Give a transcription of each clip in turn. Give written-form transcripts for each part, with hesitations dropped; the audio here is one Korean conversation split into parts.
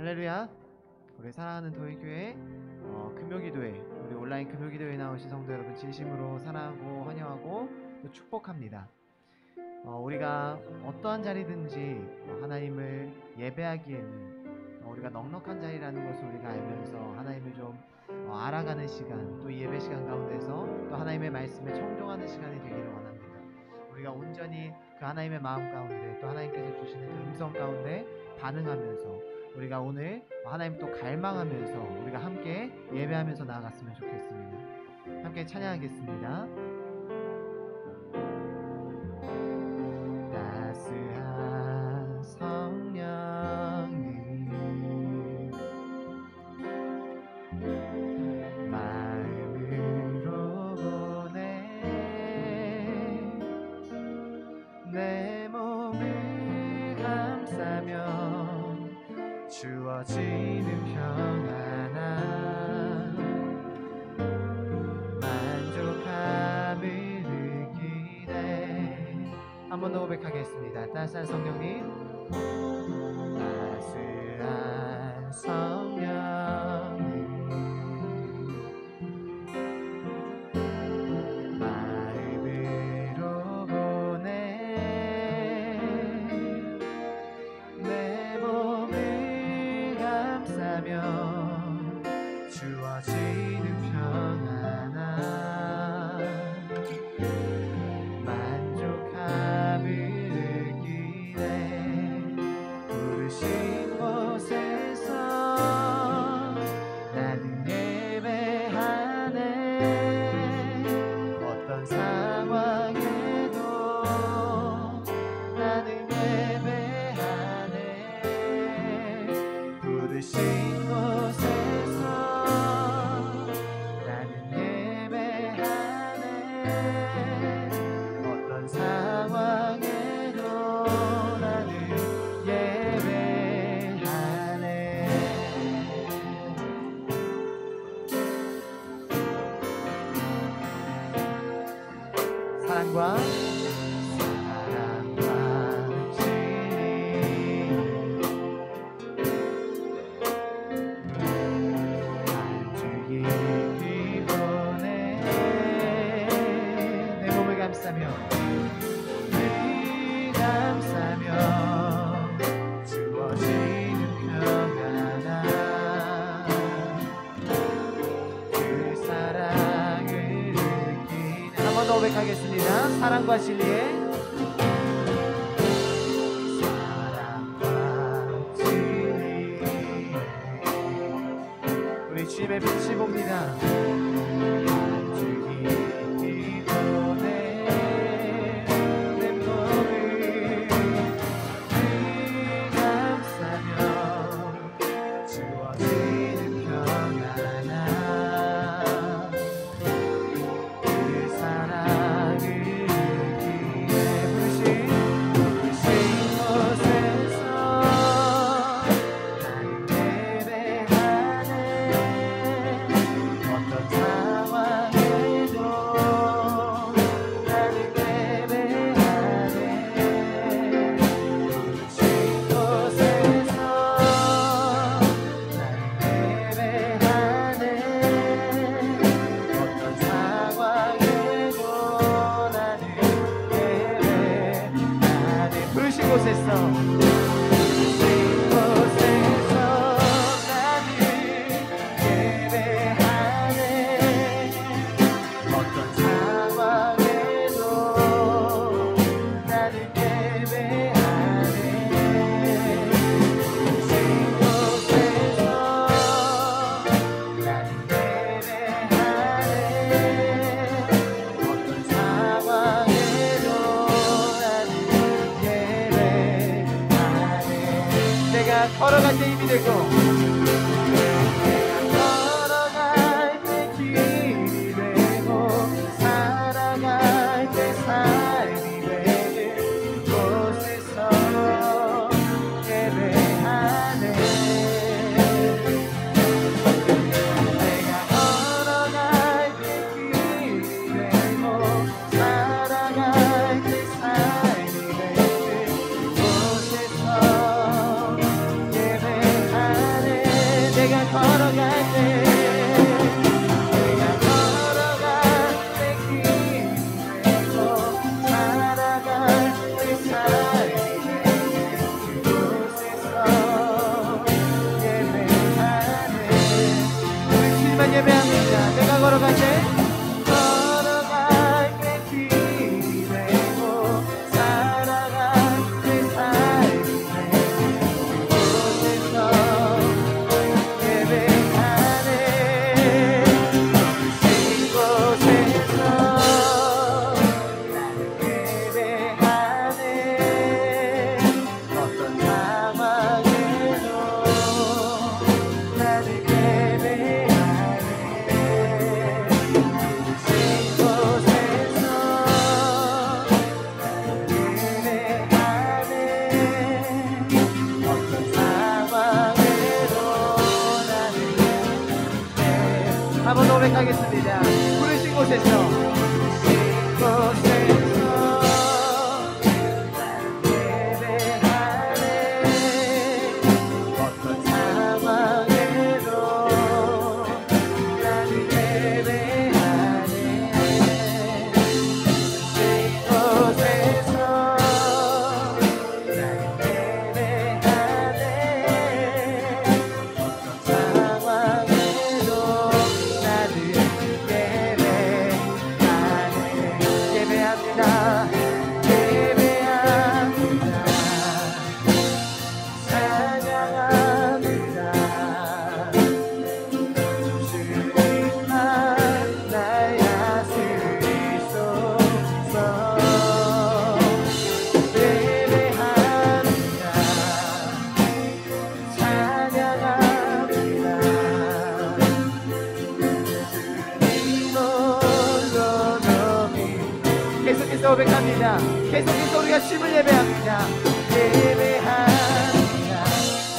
할렐루야. 우리 사랑하는 도의교회 금요기도회, 우리 온라인 금요기도회에 나오신 성도 여러분 진심으로 사랑하고 환영하고 또 축복합니다. 우리가 어떠한 자리든지 하나님을 예배하기에는 우리가 넉넉한 자리라는 것을 우리가 알면서 하나님을 좀 알아가는 시간, 또 이 예배 시간 가운데서 또 하나님의 말씀에 청종하는 시간이 되기를 원합니다. 우리가 온전히 그 하나님의 마음 가운데 또 하나님께서 주시는 그 음성 가운데 반응하면서 우리가 오늘 하나님 또 갈망하면서 우리가 함께 예배하면서 나아갔으면 좋겠습니다. 함께 찬양하겠습니다. 따스한 성령님 마음으로 보내 내 몸을 감싸며 주어지는 평안함 만족함을 느끼네. 한 번 더 고백하겠습니다. 따스한 성령님, 따스한 성령님 마음으로 보내 내 몸을 감싸며 주어지는 평안함 만족함을 느끼네. 부르신 곳에서 나는 예배하네. 어떤 상황에도 나는 예배하네. 부르신 곳에서 나는 예배하네. 어떤 상황에도 나는 예배하네. 사랑과 감싸며 주어지는 평안함 그 사랑을 느끼네. 한 번 더 고백하겠습니다. 사랑과 진리의 사랑과 진리 우리 주님의 빛이 봅니다. 걸어갈 때 힘이 되고 걸어갈 때 길이 되고 살아갈 때 삶이 되는 곳에서 예배하네. 내가 걸어갈 때 길이 되고 살아갈 때 삶이 되는 곳에서 예배하네. 고백하겠습니다. 부르신 곳에서 고백합니다. 계속해서 우리가 주님을 예배합니다. 예배합니다.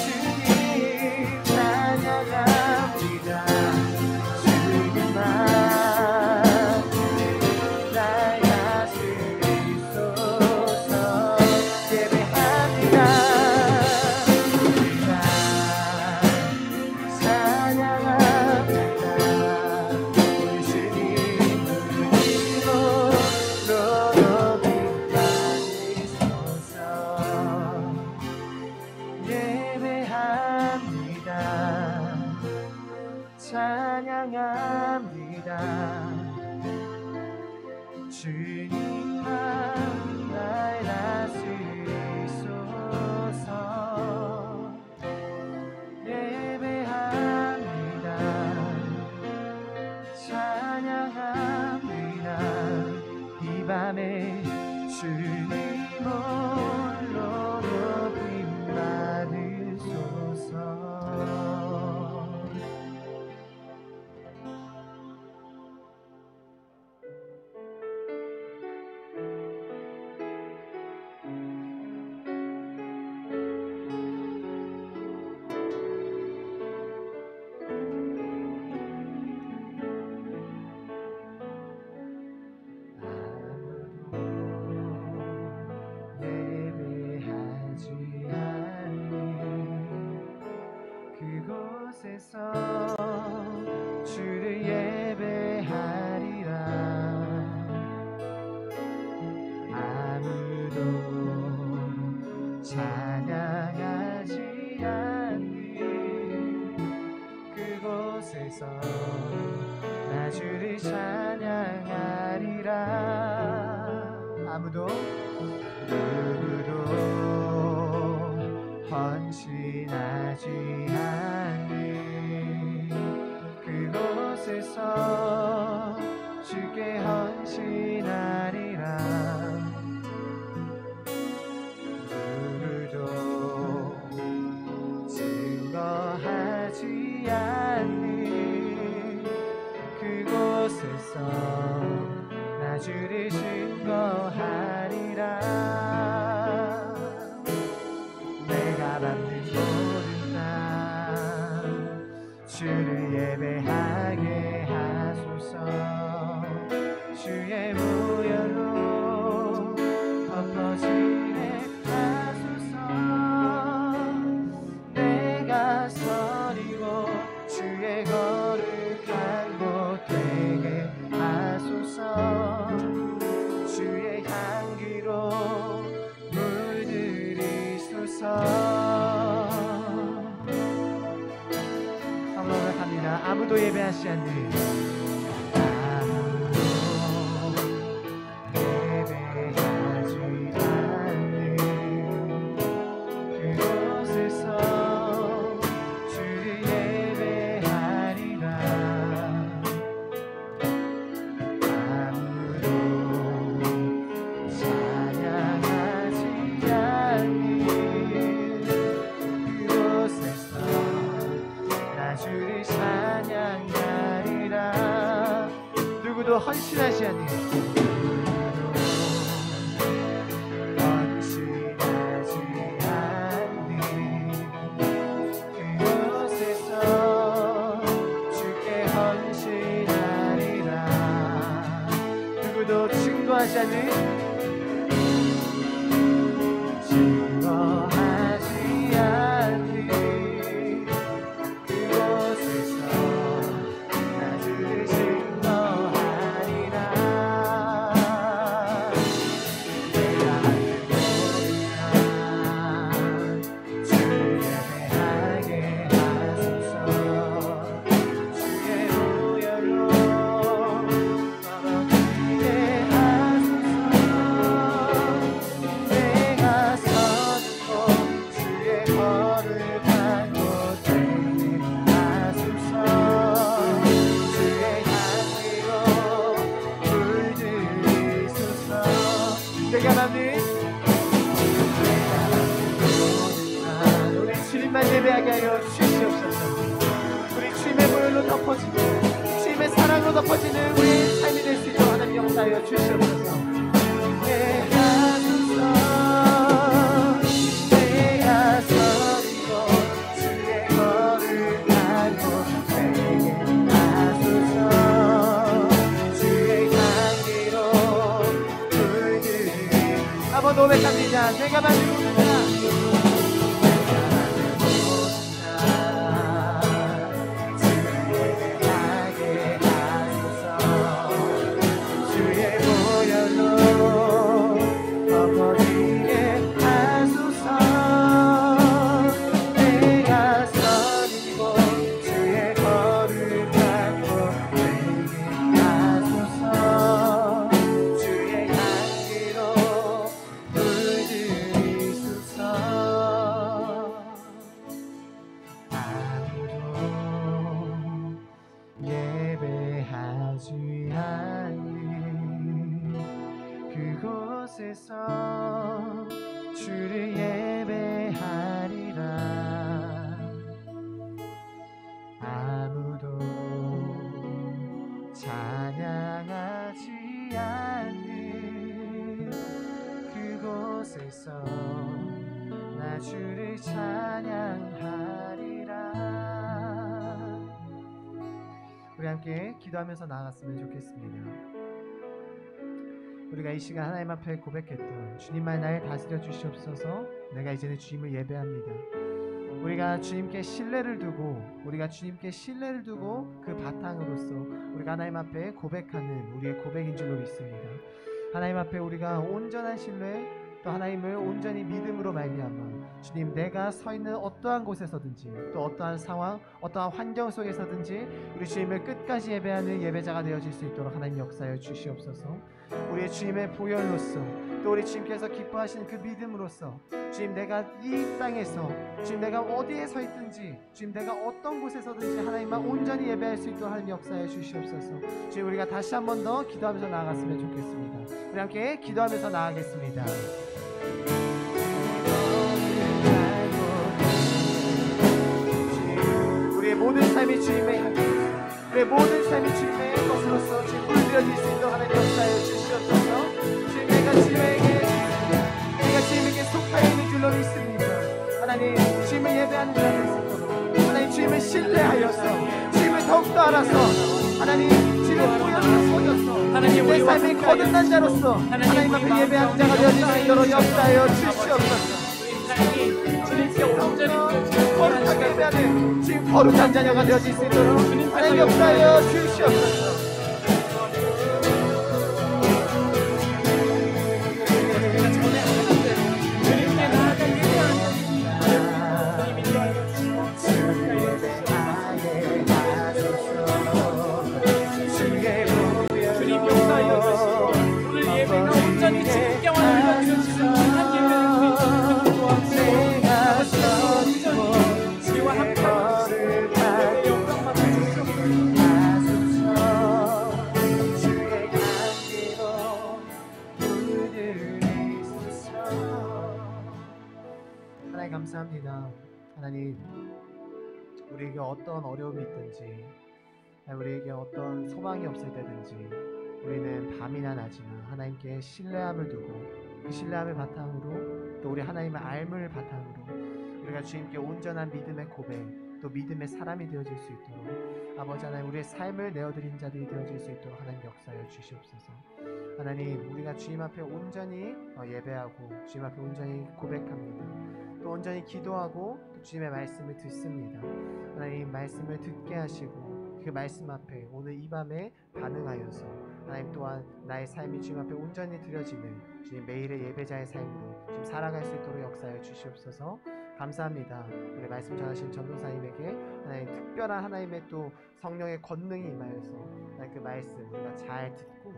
주님 찬양합니다. 주님만 나의 주소서. 예배합니다. 찬양합니다. 우리 주님 찬양합니다. 주님만 나의 다스리소서. 예배합니다. 찬양합니다. 이 밤에 주님 홀로 높임 받으소서. 주를 예배하리라. 아무도 찬양하지 않는 그곳에서 나 주를 찬양하리라. 아무도 누구도 헌신하지 않는 그곳에서 주께 헌신하리라. 누구도 증거하지 않는 그곳에서 나 주를 증거하리라. 내가 받는 모든 땅 주를 예배하게 하소서. 주의 무혈로 덮어지게 하소서. 내가 서리고 주의 거룩한 곳 되게 하소서. 주의 향기로 물들이소서. 아무도 예배하지 않는 그곳에서 주를 예배하리라. 아무도 찬양하지 않는 그곳에서 나 주를 찬양하리라. 누구도 헌신하지 않는 그곳에서 주께 헌신하리라. 깊어지는 우리의 삶이 될 수 있도록 하나님 역사하여 주시옵소서. 내가 서리고 주의 거를 알고 내게 하소서. 주의 향기로 물들이 한번 고백합니다. 내가 만든 모든 그곳에서 주를 예배하리라. 아무도 찬양하지 않는 그곳에서 나 주를 찬양하리라. 우리 함께 기도하면서 나아갔으면 좋겠습니다. 우리가 이 시간 하나님 앞에 고백했던 주님만 나를 다스려 주시옵소서. 내가 이제는 주님을 예배합니다. 우리가 주님께 신뢰를 두고 그 바탕으로서 우리가 하나님 앞에 고백하는 우리의 고백인 줄로 믿습니다. 하나님 앞에 우리가 온전한 신뢰 또 하나님을 온전히 믿음으로 말미암아 주님, 내가 서 있는 어떠한 곳에서든지 또 어떠한 상황 어떠한 환경 속에서든지 우리 주님을 끝까지 예배하는 예배자가 되어질 수 있도록 하나님 역사하여 주시옵소서. 우리의 주님의 보혈로서 또 우리 주님께서 기뻐하시는 그 믿음으로서 주님, 내가 이 땅에서 주님 내가 어디에 서 있든지 주님 내가 어떤 곳에서든지 하나님만 온전히 예배할 수 있도록 하나님 역사해 주시옵소서. 주님, 우리가 다시 한 번 더 기도하면서 나아갔으면 좋겠습니다. 우리 함께 기도하면서 나아가겠습니다. 우리의 모든 삶이 주님의 향기, 우리의 모든 삶이 주님의 것으로서 주님 물들여질 수 있도록 하나님 역사하여 주시옵소서. 주님, 내가 주님에게 속하여 있는 줄로 믿습니다. 하나님, 주님을 예배하는 자가 될 수 있도록 하나님 주님을 신뢰하여서 주님을 더욱더 알아서 하나님 주님의 보혈로 소져서 하나님 내 삶이 거듭난 자로서 하나님 앞에 예배하는 자가 되어질 수 있도록 역사하여 주시옵소서. 주님께 온전히 거룩하게 예배하는 주님 거룩한 자녀가 되어질 수 있도록 하나님 역사하여 주시옵소서. 감사합니다. 하나님, 우리에게 어떤 어려움이 있든지 우리에게 어떤 소망이 없을 때든지 우리는 밤이나 낮이나 하나님께 신뢰함을 두고 그 신뢰함을 바탕으로 또 우리 하나님의 알물 바탕으로 우리가 주님께 온전한 믿음의 고백 또 믿음의 사람이 되어질 수 있도록 아버지 하나님 우리의 삶을 내어드린 자들이 되어질 수 있도록 하나님 역사하여 주시옵소서. 하나님, 우리가 주님 앞에 온전히 예배하고 주님 앞에 온전히 고백합니다. 또 온전히 기도하고 또 주님의 말씀을 듣습니다. 하나님, 말씀을 듣게 하시고 그 말씀 앞에 오늘 이 밤에 반응하여서 하나님 또한 나의 삶이 주님 앞에 온전히 드려지는 주님 매일의 예배자의 삶으로 지금 살아갈 수 있도록 역사하여 주시옵소서. 감사합니다. 우리 말씀 전하신 전도사님에게 하나님 특별한 하나님의 또 성령의 권능이 임하여서 그 말씀 우리가 잘 듣고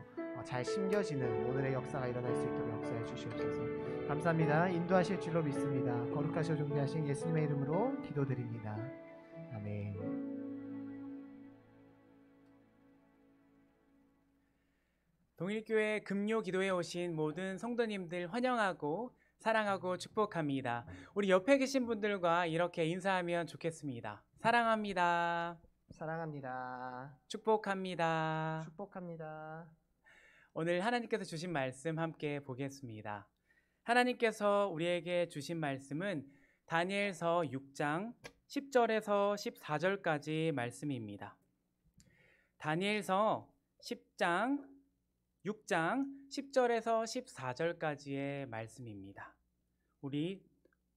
잘 심겨지는 오늘의 역사가 일어날 수 있도록 역사해 주시옵소서. 감사합니다. 인도하실 줄로 믿습니다. 거룩하시고 존귀하신 예수님의 이름으로 기도드립니다. 아멘. 동일교회 금요 기도에 오신 모든 성도님들 환영하고 사랑하고 축복합니다. 우리 옆에 계신 분들과 이렇게 인사하면 좋겠습니다. 사랑합니다. 사랑합니다. 축복합니다. 축복합니다. 오늘 하나님께서 주신 말씀 함께 보겠습니다. 하나님께서 우리에게 주신 말씀은 다니엘서 6장 10절에서 14절까지 말씀입니다. 다니엘서 6장 10절에서 14절까지의 말씀입니다. 우리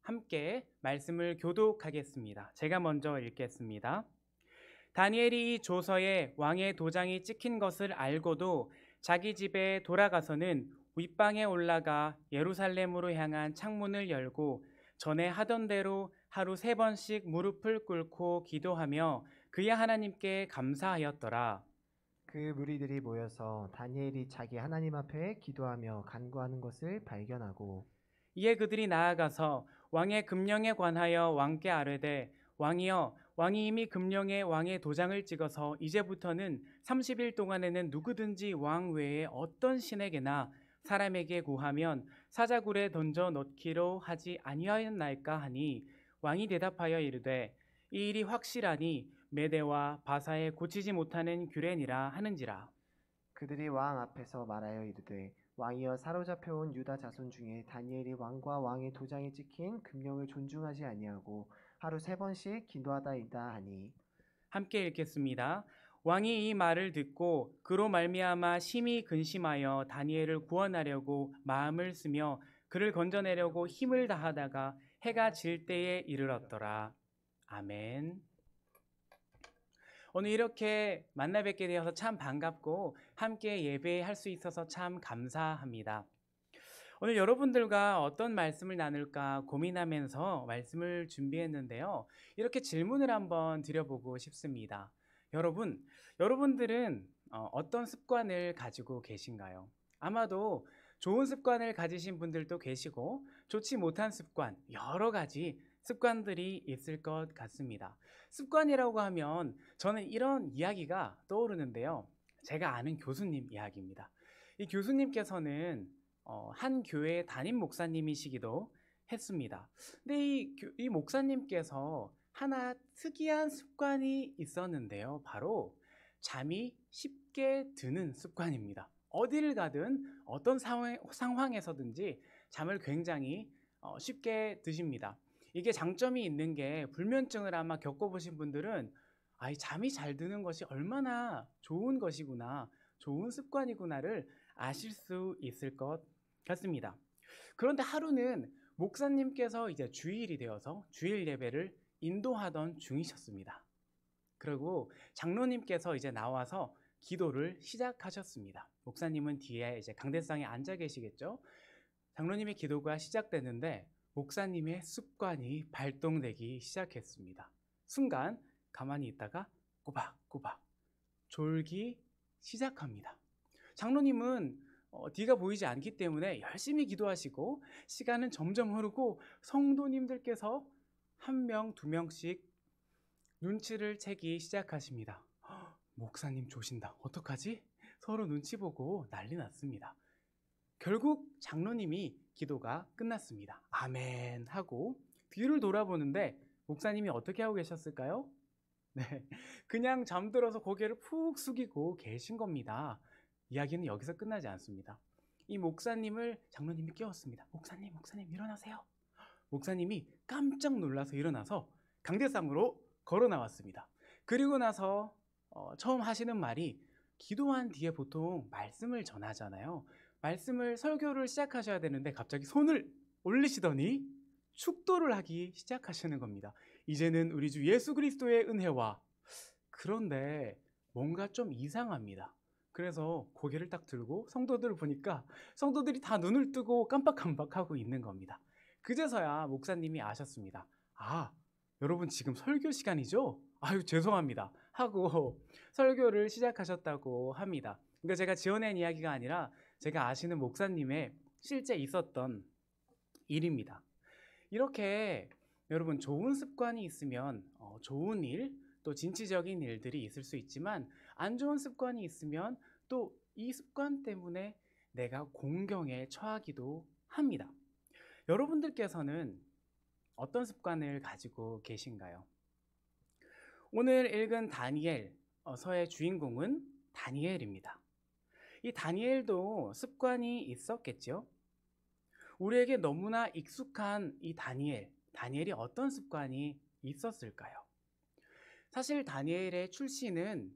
함께 말씀을 교독하겠습니다. 제가 먼저 읽겠습니다. 다니엘이 이 조서에 왕의 도장이 찍힌 것을 알고도 자기 집에 돌아가서는 윗방에 올라가 예루살렘으로 향한 창문을 열고 전에 하던 대로 하루 3번씩 무릎을 꿇고 기도하며 그의 하나님께 감사하였더라. 그 무리들이 모여서 다니엘이 자기 하나님 앞에 기도하며 간구하는 것을 발견하고 이에 그들이 나아가서 왕의 금령에 관하여 왕께 아뢰되 왕이여 왕이 이미 금령에 왕의 도장을 찍어서 이제부터는 30일 동안에는 누구든지 왕 외에 어떤 신에게나 사람에게 구하면 사자굴에 던져 넣기로 하지 아니하였나이까 하니 왕이 대답하여 이르되 이 일이 확실하니 메대와 바사에 고치지 못하는 규례니라 하는지라. 그들이 왕 앞에서 말하여 이르되 왕이여 사로잡혀온 유다 자손 중에 다니엘이 왕과 왕의 도장이 찍힌 금령을 존중하지 아니하고 하루 3번씩 기도하다이다 하니 함께 읽겠습니다. 왕이 이 말을 듣고 그로 말미암아 심히 근심하여 다니엘을 구원하려고 마음을 쓰며 그를 건져내려고 힘을 다하다가 해가 질 때에 이르렀더라. 아멘. 오늘 이렇게 만나 뵙게 되어서 참 반갑고 함께 예배할 수 있어서 참 감사합니다. 오늘 여러분들과 어떤 말씀을 나눌까 고민하면서 말씀을 준비했는데요. 이렇게 질문을 한번 드려보고 싶습니다. 여러분들은 어떤 습관을 가지고 계신가요? 아마도 좋은 습관을 가지신 분들도 계시고 좋지 못한 습관, 여러 가지 습관들이 있을 것 같습니다. 습관이라고 하면 저는 이런 이야기가 떠오르는데요. 제가 아는 교수님 이야기입니다. 이 교수님께서는 한 교회의 담임 목사님이시기도 했습니다. 근데 이 목사님께서 하나 특이한 습관이 있었는데요. 바로 잠이 쉽게 드는 습관입니다. 어디를 가든 어떤 상황에서든지 잠을 굉장히 쉽게 드십니다. 이게 장점이 있는 게 불면증을 아마 겪어보신 분들은 잠이 잘 드는 것이 얼마나 좋은 것이구나, 좋은 습관이구나를 아실 수 있을 것 같습니다. 그런데 하루는 목사님께서 이제 주일이 되어서 주일 예배를 인도하던 중이셨습니다. 그리고 장로님께서 이제 나와서 기도를 시작하셨습니다. 목사님은 뒤에 이제 강대상에 앉아 계시겠죠. 장로님의 기도가 시작됐는데 목사님의 습관이 발동되기 시작했습니다. 순간 가만히 있다가 꼬박꼬박 졸기 시작합니다. 장로님은 뒤가 보이지 않기 때문에 열심히 기도하시고 시간은 점점 흐르고 성도님들께서 1명, 2명씩 눈치를 채기 시작하십니다. 목사님 조신다. 어떡하지? 서로 눈치 보고 난리 났습니다. 결국 장로님이 기도가 끝났습니다. 아멘 하고 뒤를 돌아보는데 목사님이 어떻게 하고 계셨을까요? 네, 그냥 잠들어서 고개를 푹 숙이고 계신 겁니다. 이야기는 여기서 끝나지 않습니다. 이 목사님을 장로님이 깨웠습니다. 목사님 일어나세요. 목사님이 깜짝 놀라서 일어나서 강대상으로 걸어 나왔습니다. 그리고 나서 처음 하시는 말이 기도한 뒤에 보통 말씀을 전하잖아요. 설교를 시작하셔야 되는데 갑자기 손을 올리시더니 축도를 하기 시작하시는 겁니다. 이제는 우리 주 예수 그리스도의 은혜와. 그런데 뭔가 좀 이상합니다. 그래서 고개를 딱 들고 성도들을 보니까 성도들이 다 눈을 뜨고 깜빡깜빡하고 있는 겁니다. 그제서야 목사님이 아셨습니다. 여러분 지금 설교 시간이죠? 아유 죄송합니다 하고 설교를 시작하셨다고 합니다. 그러니까 제가 지어낸 이야기가 아니라 제가 아시는 목사님의 실제 있었던 일입니다. 이렇게 여러분 좋은 습관이 있으면 좋은 일, 또 진취적인 일들이 있을 수 있지만 안 좋은 습관이 있으면 또 이 습관 때문에 내가 공경에 처하기도 합니다. 여러분들께서는 어떤 습관을 가지고 계신가요? 오늘 읽은 다니엘서의 주인공은 다니엘입니다. 이 다니엘도 습관이 있었겠죠? 우리에게 너무나 익숙한 이 다니엘이 어떤 습관이 있었을까요? 사실 다니엘의 출신은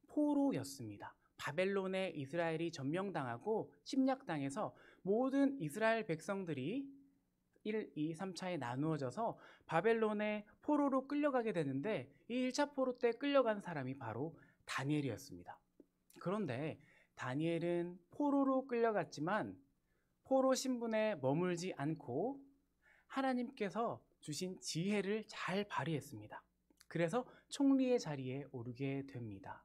포로였습니다. 바벨론에 이스라엘이 점령당하고 침략당해서 모든 이스라엘 백성들이 1, 2, 3차에 나누어져서 바벨론의 포로로 끌려가게 되는데 이 1차 포로 때 끌려간 사람이 바로 다니엘이었습니다. 그런데 다니엘은 포로로 끌려갔지만 포로 신분에 머물지 않고 하나님께서 주신 지혜를 잘 발휘했습니다. 그래서 총리의 자리에 오르게 됩니다.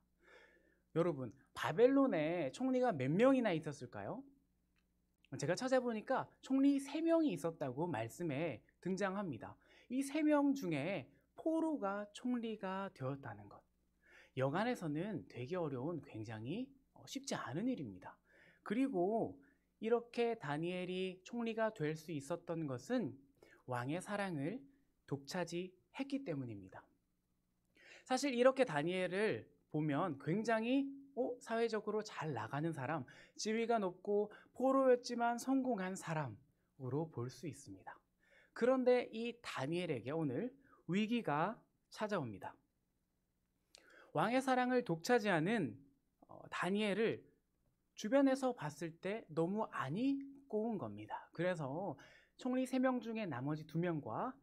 여러분, 바벨론에 총리가 몇 명이나 있었을까요? 제가 찾아보니까 총리 3명이 있었다고 말씀에 등장합니다. 이 3명 중에 포로가 총리가 되었다는 것. 여간에서는 되게 어려운 굉장히 쉽지 않은 일입니다. 그리고 이렇게 다니엘이 총리가 될 수 있었던 것은 왕의 사랑을 독차지했기 때문입니다. 사실 이렇게 다니엘을 보면 굉장히 사회적으로 잘 나가는 사람, 지위가 높고 포로였지만 성공한 사람으로 볼 수 있습니다. 그런데 이 다니엘에게 오늘 위기가 찾아옵니다. 왕의 사랑을 독차지하는 다니엘을 주변에서 봤을 때 너무 안이 꼬운 겁니다. 그래서 총리 3명 중에 나머지 2명과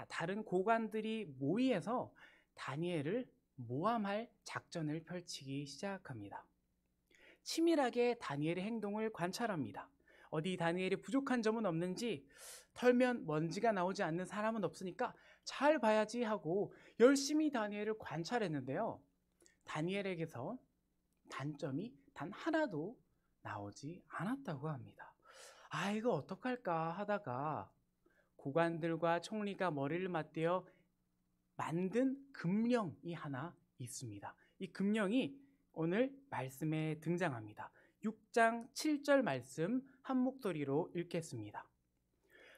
다른 고관들이 모의해서 다니엘을 모함할 작전을 펼치기 시작합니다. 치밀하게 다니엘의 행동을 관찰합니다. 어디 다니엘이 부족한 점은 없는지, 털면 먼지가 나오지 않는 사람은 없으니까 잘 봐야지 하고 열심히 다니엘을 관찰했는데요. 다니엘에게서 단점이 단 하나도 나오지 않았다고 합니다. 이거 어떡할까 하다가 고관들과 총리가 머리를 맞대어 만든 금령이 하나 있습니다. 이 금령이 오늘 말씀에 등장합니다. 6장 7절 말씀 한 목소리로 읽겠습니다.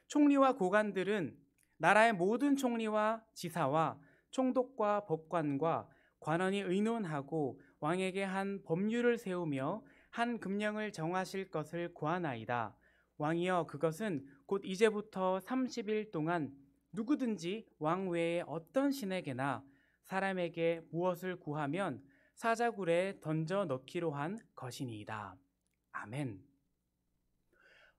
총리와 고관들은 나라의 모든 총리와 지사와 총독과 법관과 관원이 의논하고 왕에게 한 법률을 세우며 한 금령을 정하실 것을 구하나이다. 왕이여, 그것은 곧 이제부터 30일 동안 누구든지 왕 외에 어떤 신에게나 사람에게 무엇을 구하면 사자굴에 던져 넣기로 한 것이니이다. 아멘.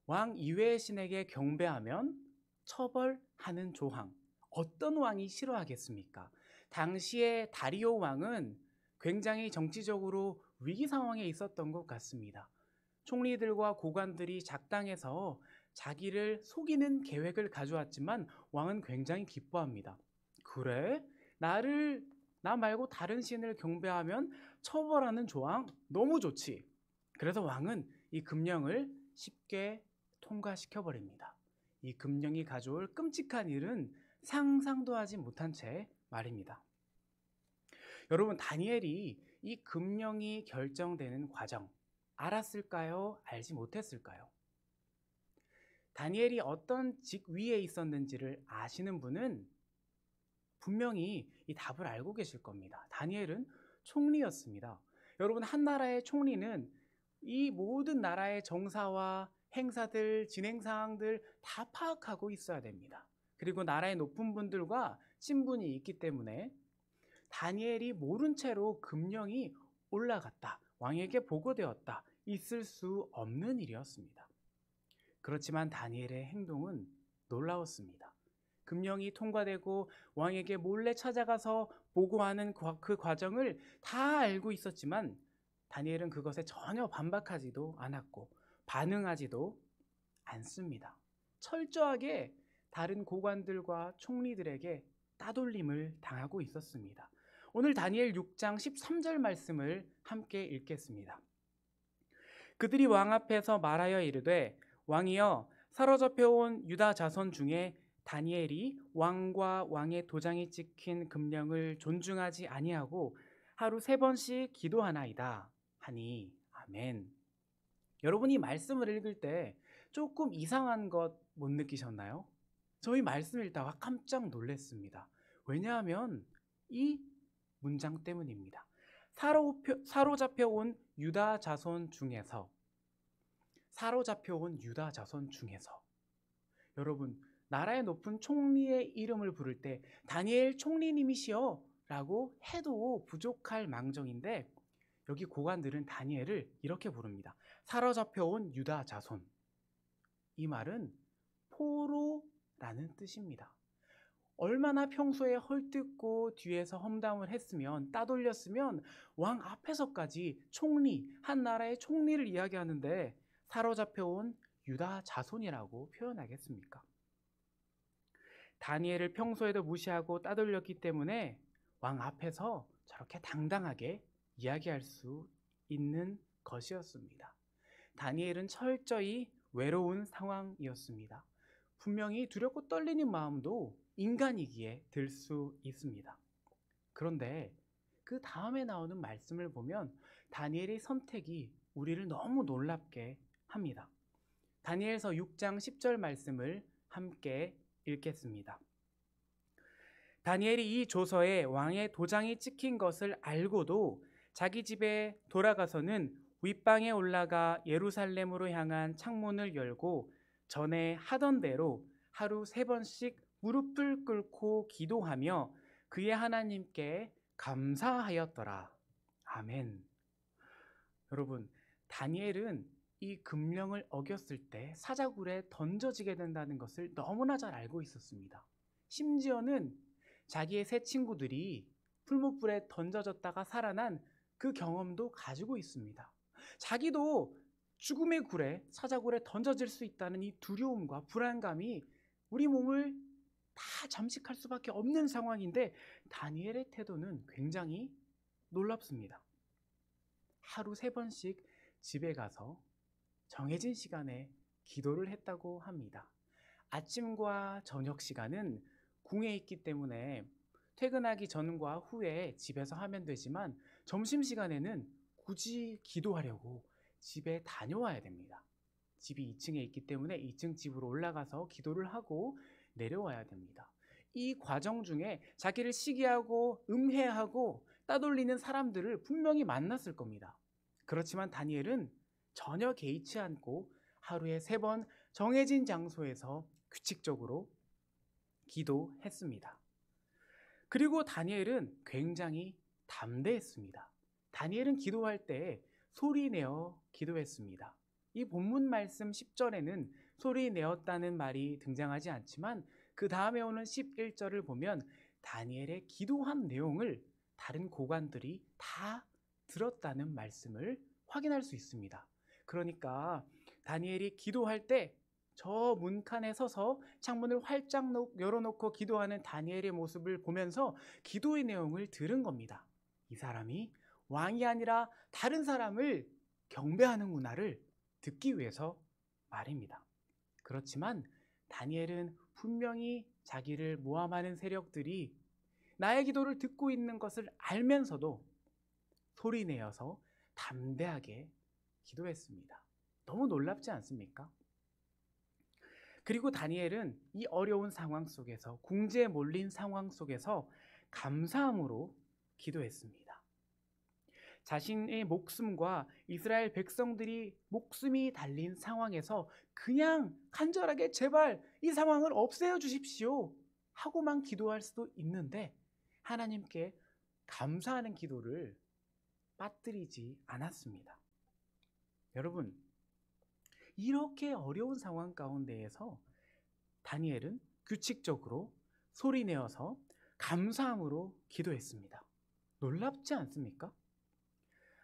왕 이외의 신에게 경배하면 처벌하는 조항. 어떤 왕이 싫어하겠습니까? 당시에 다리오 왕은 굉장히 정치적으로 위기 상황에 있었던 것 같습니다. 총리들과 고관들이 작당해서 자기를 속이는 계획을 가져왔지만 왕은 굉장히 기뻐합니다. 그래? 나 말고 다른 신을 경배하면 처벌하는 조항? 너무 좋지. 그래서 왕은 이 금령을 쉽게 통과시켜버립니다. 이 금령이 가져올 끔찍한 일은 상상도 하지 못한 채 말입니다. 여러분, 다니엘이 이 금령이 결정되는 과정 알았을까요? 알지 못했을까요? 다니엘이 어떤 직위에 있었는지를 아시는 분은 분명히 이 답을 알고 계실 겁니다. 다니엘은 총리였습니다. 여러분, 한 나라의 총리는 이 모든 나라의 정사와 행사들, 진행 사항들 다 파악하고 있어야 됩니다. 그리고 나라의 높은 분들과 친분이 있기 때문에 다니엘이 모른 채로 금령이 올라갔다, 왕에게 보고되었다, 있을 수 없는 일이었습니다. 그렇지만 다니엘의 행동은 놀라웠습니다. 금령이 통과되고 왕에게 몰래 찾아가서 보고하는 그 과정을 다 알고 있었지만 다니엘은 그것에 전혀 반박하지도 않았고 반응하지도 않습니다. 철저하게 다른 고관들과 총리들에게 따돌림을 당하고 있었습니다. 오늘 다니엘 6장 13절 말씀을 함께 읽겠습니다. 그들이 왕 앞에서 말하여 이르되, 왕이여, 사로잡혀온 유다 자손 중에 다니엘이 왕과 왕의 도장이 찍힌 금령을 존중하지 아니하고 하루 3번씩 기도하나이다 하니. 아멘. 여러분이 말씀을 읽을 때 조금 이상한 것 못 느끼셨나요? 저희 말씀 읽다가 깜짝 놀랐습니다. 왜냐하면 이 문장 때문입니다. 사로잡혀온 유다 자손 중에서 여러분, 나라의 높은 총리의 이름을 부를 때 다니엘 총리님이시여 라고 해도 부족할 망정인데, 여기 고관들은 다니엘을 이렇게 부릅니다. 사로잡혀온 유다 자손. 이 말은 포로라는 뜻입니다. 얼마나 평소에 헐뜯고 뒤에서 험담을 했으면, 따돌렸으면 왕 앞에서까지 총리, 한 나라의 총리를 이야기하는데 사로잡혀온 유다 자손이라고 표현하겠습니까? 다니엘을 평소에도 무시하고 따돌렸기 때문에 왕 앞에서 저렇게 당당하게 이야기할 수 있는 것이었습니다. 다니엘은 철저히 외로운 상황이었습니다. 분명히 두렵고 떨리는 마음도 인간이기에 들 수 있습니다. 그런데 그 다음에 나오는 말씀을 보면 다니엘의 선택이 우리를 너무 놀랍게 합니다. 다니엘서 6장 10절 말씀을 함께 읽겠습니다. 다니엘이 이 조서에 왕의 도장이 찍힌 것을 알고도 자기 집에 돌아가서는 윗방에 올라가 예루살렘으로 향한 창문을 열고 전에 하던 대로 하루 3번씩 무릎을 꿇고 기도하며 그의 하나님께 감사하였더라. 아멘. 여러분, 다니엘은 이 금령을 어겼을 때 사자굴에 던져지게 된다는 것을 너무나 잘 알고 있었습니다. 심지어는 자기의 세 친구들이 풀무불에 던져졌다가 살아난 그 경험도 가지고 있습니다. 자기도 죽음의 굴에, 사자굴에 던져질 수 있다는 이 두려움과 불안감이 우리 몸을 다 잠식할 수밖에 없는 상황인데, 다니엘의 태도는 굉장히 놀랍습니다. 하루 3번씩 집에 가서 정해진 시간에 기도를 했다고 합니다. 아침과 저녁 시간은 궁에 있기 때문에 퇴근하기 전과 후에 집에서 하면 되지만, 점심시간에는 굳이 기도하려고 집에 다녀와야 됩니다. 집이 2층에 있기 때문에 2층 집으로 올라가서 기도를 하고 내려와야 됩니다. 이 과정 중에 자기를 시기하고 음해하고 따돌리는 사람들을 분명히 만났을 겁니다. 그렇지만 다니엘은 전혀 개의치 않고 하루에 3번 정해진 장소에서 규칙적으로 기도했습니다. 그리고 다니엘은 굉장히 담대했습니다. 다니엘은 기도할 때 소리내어 기도했습니다. 이 본문 말씀 10절에는 소리내었다는 말이 등장하지 않지만, 그 다음에 오는 11절을 보면 다니엘의 기도한 내용을 다른 고관들이 다 들었다는 말씀을 확인할 수 있습니다. 그러니까 다니엘이 기도할 때 저 문칸에 서서 창문을 활짝 열어놓고 기도하는 다니엘의 모습을 보면서 기도의 내용을 들은 겁니다. 이 사람이 왕이 아니라 다른 사람을 경배하는구나를 듣기 위해서 말입니다. 그렇지만 다니엘은 분명히 자기를 모함하는 세력들이 나의 기도를 듣고 있는 것을 알면서도 소리내어서 담대하게 기도했습니다. 너무 놀랍지 않습니까? 그리고 다니엘은 이 어려운 상황 속에서, 궁지에 몰린 상황 속에서 감사함으로 기도했습니다. 자신의 목숨과 이스라엘 백성들이 목숨이 달린 상황에서 그냥 간절하게 제발 이 상황을 없애어 주십시오 하고만 기도할 수도 있는데, 하나님께 감사하는 기도를 빠뜨리지 않았습니다. 여러분, 이렇게 어려운 상황 가운데에서 다니엘은 규칙적으로 소리내어서 감사함으로 기도했습니다. 놀랍지 않습니까?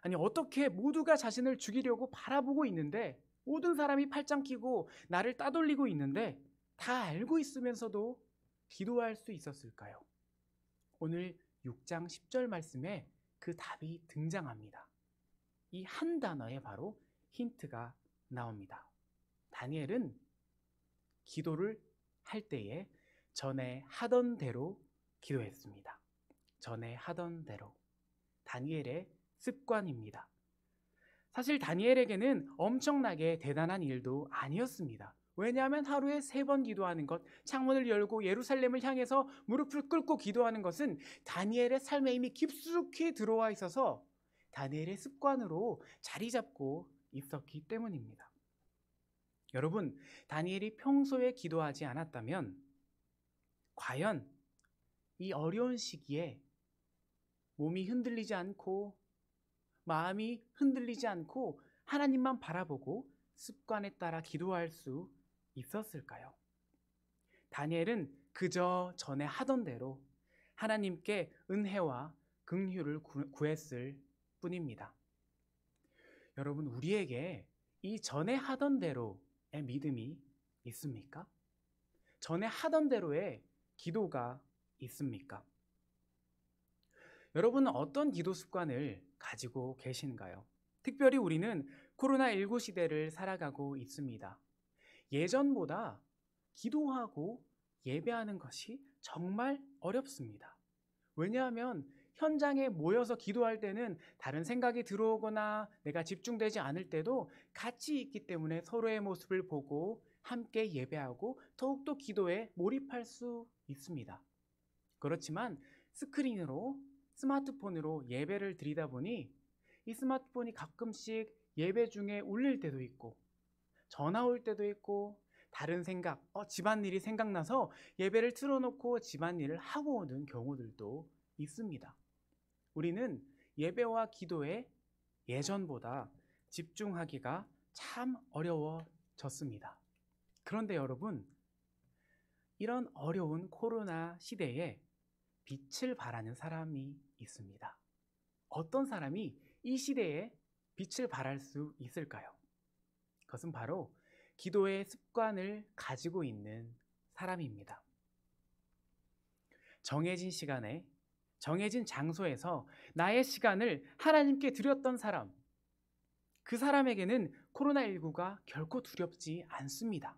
아니, 어떻게 모두가 자신을 죽이려고 바라보고 있는데, 모든 사람이 팔짱 끼고 나를 따돌리고 있는데 다 알고 있으면서도 기도할 수 있었을까요? 오늘 6장 10절 말씀에 그 답이 등장합니다. 이 한 단어에 바로 힌트가 나옵니다. 다니엘은 기도를 할 때에 전에 하던 대로 기도했습니다. 전에 하던 대로. 다니엘의 습관입니다. 사실 다니엘에게는 엄청나게 대단한 일도 아니었습니다. 왜냐하면 하루에 3번 기도하는 것, 창문을 열고 예루살렘을 향해서 무릎을 꿇고 기도하는 것은 다니엘의 삶에 이미 깊숙이 들어와 있어서 다니엘의 습관으로 자리 잡고 있었기 때문입니다. 여러분, 다니엘이 평소에 기도하지 않았다면 과연 이 어려운 시기에 몸이 흔들리지 않고 마음이 흔들리지 않고 하나님만 바라보고 습관에 따라 기도할 수 있었을까요? 다니엘은 그저 전에 하던 대로 하나님께 은혜와 긍휼을 구했을 뿐입니다. 여러분, 우리에게 이 전에 하던 대로의 믿음이 있습니까? 전에 하던 대로의 기도가 있습니까? 여러분은 어떤 기도 습관을 가지고 계신가요? 특별히 우리는 코로나19 시대를 살아가고 있습니다. 예전보다 기도하고 예배하는 것이 정말 어렵습니다. 왜냐하면 현장에 모여서 기도할 때는 다른 생각이 들어오거나 내가 집중되지 않을 때도 같이 있기 때문에 서로의 모습을 보고 함께 예배하고 더욱더 기도에 몰입할 수 있습니다. 그렇지만 스크린으로 스마트폰으로 예배를 드리다 보니 이 스마트폰이 가끔씩 예배 중에 울릴 때도 있고 전화 올 때도 있고 다른 생각, 집안일이 생각나서 예배를 틀어놓고 집안일을 하고 오는 경우들도 있습니다. 우리는 예배와 기도에 예전보다 집중하기가 참 어려워졌습니다. 그런데 여러분, 이런 어려운 코로나 시대에 빛을 발하는 사람이 있습니다. 어떤 사람이 이 시대에 빛을 발할 수 있을까요? 그것은 바로 기도의 습관을 가지고 있는 사람입니다. 정해진 시간에 정해진 장소에서 나의 시간을 하나님께 드렸던 사람, 그 사람에게는 코로나19가 결코 두렵지 않습니다.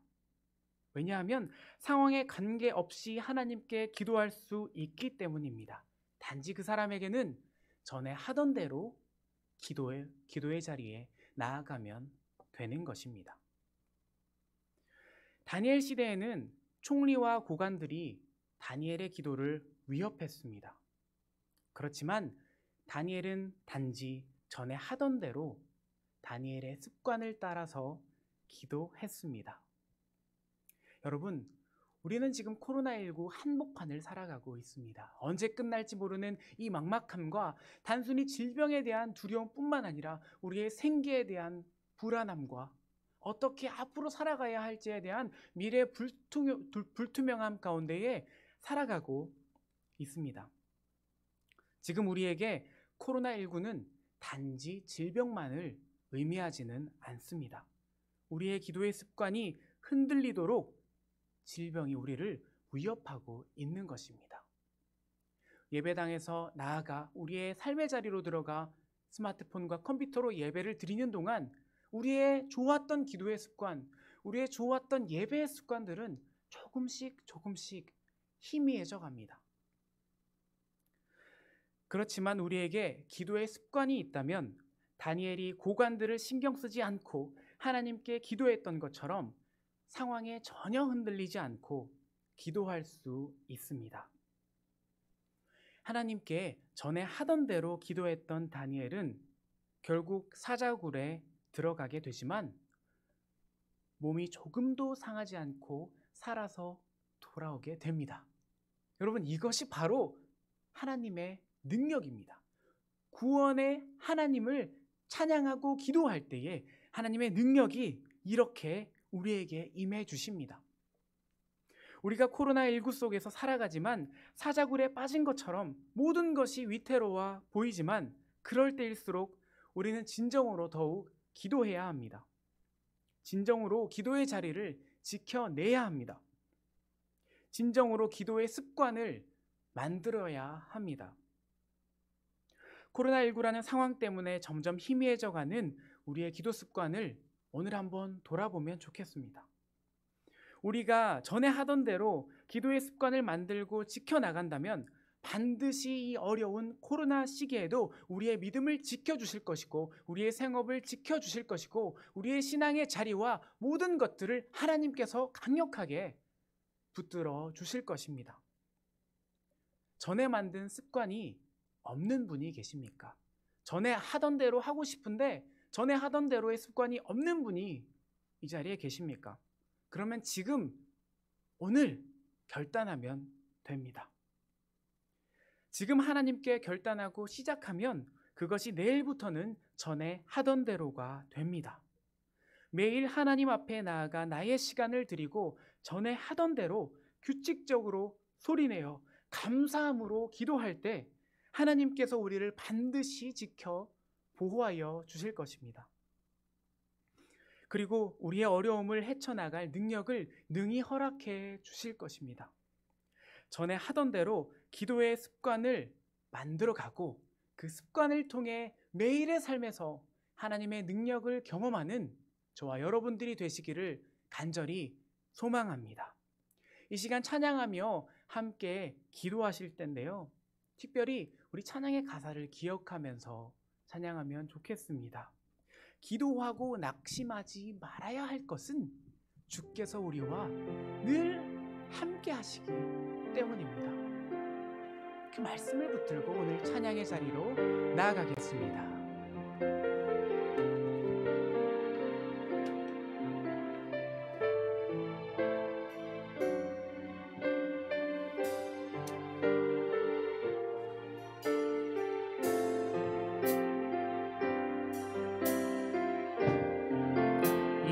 왜냐하면 상황에 관계없이 하나님께 기도할 수 있기 때문입니다. 단지 그 사람에게는 전에 하던 대로 기도의 자리에 나아가면 되는 것입니다. 다니엘 시대에는 총리와 고관들이 다니엘의 기도를 위협했습니다. 그렇지만 다니엘은 단지 전에 하던 대로 다니엘의 습관을 따라서 기도했습니다. 여러분, 우리는 지금 코로나19 한복판을 살아가고 있습니다. 언제 끝날지 모르는 이 막막함과 단순히 질병에 대한 두려움뿐만 아니라 우리의 생계에 대한 불안함과 어떻게 앞으로 살아가야 할지에 대한 미래의 불투명함 가운데에 살아가고 있습니다. 지금 우리에게 코로나19는 단지 질병만을 의미하지는 않습니다. 우리의 기도의 습관이 흔들리도록 질병이 우리를 위협하고 있는 것입니다. 예배당에서 나아가 우리의 삶의 자리로 들어가 스마트폰과 컴퓨터로 예배를 드리는 동안 우리의 좋았던 기도의 습관, 우리의 좋았던 예배의 습관들은 조금씩 희미해져 갑니다. 그렇지만 우리에게 기도의 습관이 있다면 다니엘이 고관들을 신경 쓰지 않고 하나님께 기도했던 것처럼 상황에 전혀 흔들리지 않고 기도할 수 있습니다. 하나님께 전에 하던 대로 기도했던 다니엘은 결국 사자굴에 들어가게 되지만 몸이 조금도 상하지 않고 살아서 돌아오게 됩니다. 여러분, 이것이 바로 하나님의 능력입니다. 구원의 하나님을 찬양하고 기도할 때에 하나님의 능력이 이렇게 우리에게 임해 주십니다. 우리가 코로나19 속에서 살아가지만 사자굴에 빠진 것처럼 모든 것이 위태로워 보이지만 그럴 때일수록 우리는 진정으로 더욱 기도해야 합니다. 진정으로 기도의 자리를 지켜내야 합니다. 진정으로 기도의 습관을 만들어야 합니다. 코로나19라는 상황 때문에 점점 희미해져 가는 우리의 기도 습관을 오늘 한번 돌아보면 좋겠습니다. 우리가 전에 하던 대로 기도의 습관을 만들고 지켜나간다면 반드시 이 어려운 코로나 시기에도 우리의 믿음을 지켜주실 것이고 우리의 생업을 지켜주실 것이고 우리의 신앙의 자리와 모든 것들을 하나님께서 강력하게 붙들어 주실 것입니다. 전에 만든 습관이 없는 분이 계십니까? 전에 하던 대로 하고 싶은데 전에 하던 대로의 습관이 없는 분이 이 자리에 계십니까? 그러면 지금 오늘 결단하면 됩니다. 지금 하나님께 결단하고 시작하면 그것이 내일부터는 전에 하던 대로가 됩니다. 매일 하나님 앞에 나아가 나의 시간을 드리고 전에 하던 대로 규칙적으로 소리내어 감사함으로 기도할 때 하나님께서 우리를 반드시 지켜 보호하여 주실 것입니다. 그리고 우리의 어려움을 헤쳐나갈 능력을 능히 허락해 주실 것입니다. 전에 하던 대로 기도의 습관을 만들어가고 그 습관을 통해 매일의 삶에서 하나님의 능력을 경험하는 저와 여러분들이 되시기를 간절히 소망합니다. 이 시간 찬양하며 함께 기도하실 텐데요. 특별히 우리 찬양의 가사를 기억하면서 찬양하면 좋겠습니다. 기도하고 낙심하지 말아야 할 것은 주께서 우리와 늘 함께 하시기 때문입니다. 그 말씀을 붙들고 오늘 찬양의 자리로 나아가겠습니다.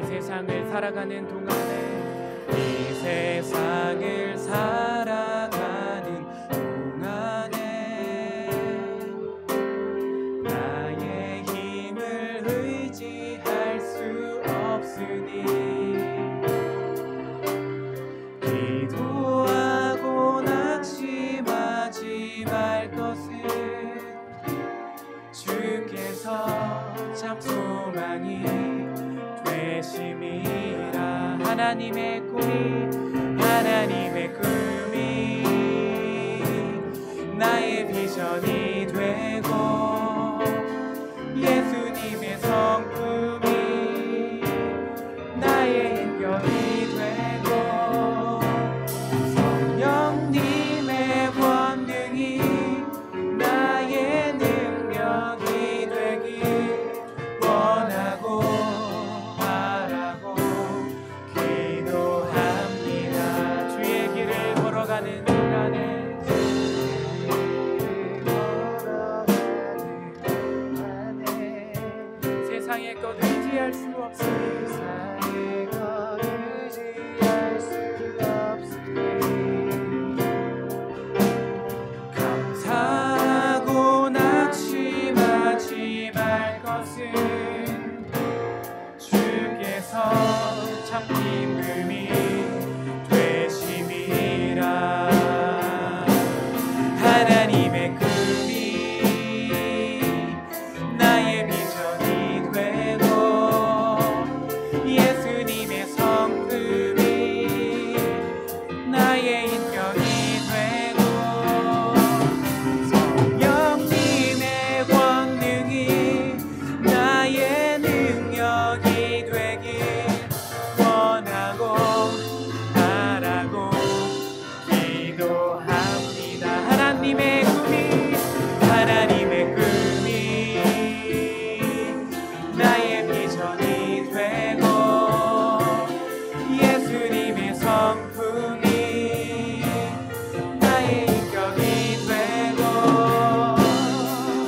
세상을 살아가는 동안에 이 세상을 살아가는 동안에 나의 힘을 의지할 수 없으니 기도하고 낙심하지 말 것은 주께서 참 소망이 되심이라. 하나님의 꿈이 나의 비전이 되고 예수님의 성품이 나의 인격이 되고 성령님의 권능이 나의 능력이 되길 원하고 세상의 것 의지할 수 없으니 감사하고 낙심하지 말 것은 주께서 참 기쁨이 되심이라. 하나님의 나의 비전이 되고 예수님의 성품이 나의 인격이 되고 성령님의 권능이 나의 능력이 되길 원하고 바라고 기도합니다. 하나님의 나의 비전이 되고 예수님의 성품이 나의 인격이 되고